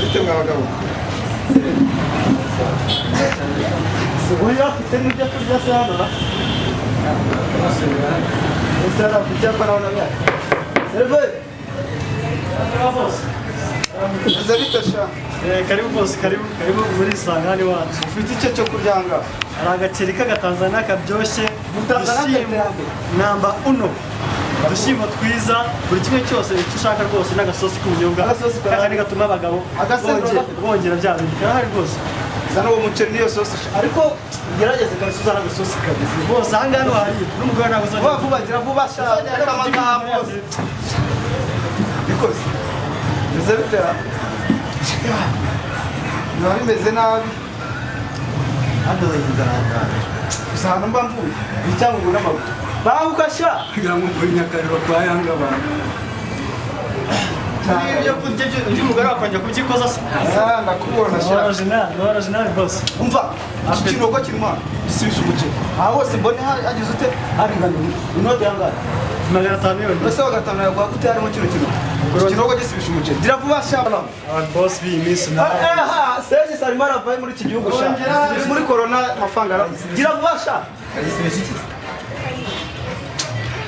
Bite mwabagabo? Subuya kitendo cha kurya sana. Sasa kuchapa naona gani? Serve. Vamos. Bite sha? Karibu boss, karibu muri sangani wacu. Ufite icyo cyo kuryanga? Hari agaceri k'agatanzania kabyoshe, Mutanzania namba uno. Dushimo twiza, buri kimwe cyose icyo ushaka rwose n'agasosi k'ubunyobwa. Kandi gatuma abagabo bongera bya bintu. Kandi rwose zana uwo muceri niyo sosi ariko gerageze kabisa n'agasosi kabisa. Bose ahangano hari n'umugore ntabwo uzana. vuba gira vuba sha reka amagambo bikoze bize bitera nari meze nabi Hado y'inzara. usanga mba mvuye Icyangu n'amaguru. Bawukasha. kugira ngo mvuye nyakariro kwa yanga abantu Ibyo kurya by'umugore wakongera kubyikoza se. ndakubona sha Original boss. umva ikinogo kirimo gisibisha umuceri aha hose mbone hagize ute Aringaniye. Inote yangana. 500 yose. bose bagatanga yagwa gute harimo kino ikinogo gisibisha umuceri gira vuba sha Boss bi miss na. Sezi Salimara vaye muri iki gihugu sha muri corona mafanga gira vuba sha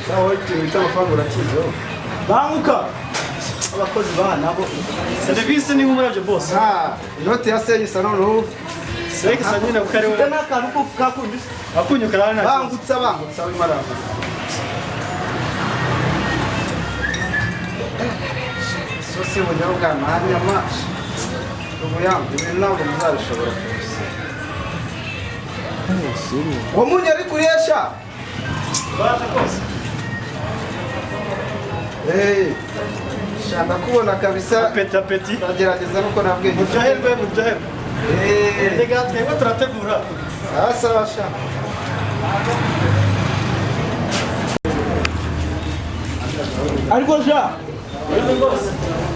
sawa ikintu bita amafaranga urakizo banguka abakozi nabo Service ni nk'umurabyo boss. inote ya senyi sa noneho Seki sanyina kukari ufite we. n'akantu ko kakundi Akunyuka rana. bangutsa Salimara sosi ubunyobwa ntanyama ubuyambi ibintu ntabwo muzabishobora uwo munyu ari kuresha Baza boss. shanda kubona kabisa Apeti. ndagerageza nuko nabwiye Muryoherwe. Ndega twebwe turategura. asaba sha ariko sha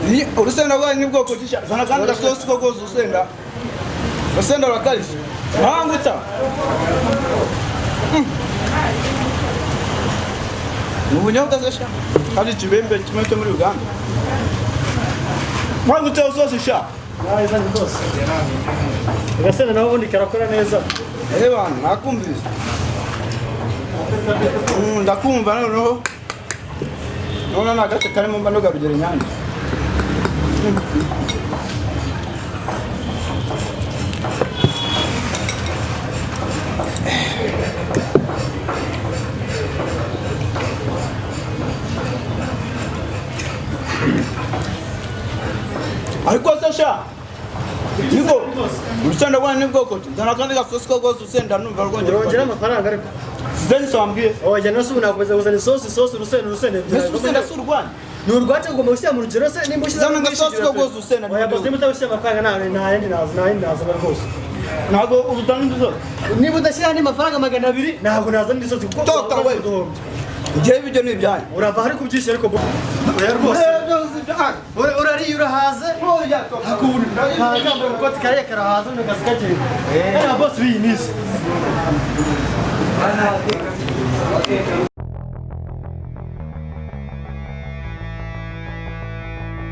ni urusenda rwanyu ni bwoko ki sha zana kandi gasosi ko goza urusenda rurakarishye bangutsa ni ubunyobwa se sha kandi ikibembe kimwe cyo muri Uganda bangutsa usosi sha Naiza ni boss. Gasana naho ubundi karakora neza. bana nakumvise ndakumva noneho none nagace karimo mba ndogarugera Nyanza ariko sasha niko urusenda rwanyu ni bwoko ki zana kandi gasosi ko rwose urusenda numva Urongera amafaranga ariko. zeni sambwiye Oya nasu nakomeza kuzana isosi urusenda. mbese urusenda si urwanyu Ni urwaje ngo mushyira mu rugero se nimba ushyira zana gasosi ko rwose urusenda Oya boss nimba utabishyira amafaranga nta yandi naza rwose. ntabwo ubutanga inzu Niba udashyira andi mafaranga 200 ntabwo nazana indi sosi kuko Toka we. igihe ibyo ni ibyanyu urava hari kubyishyira ariko oya rwose urariye urahaze hakubura ntabwo ikoti kariye karahaze n'akazi kagenda boss biyimise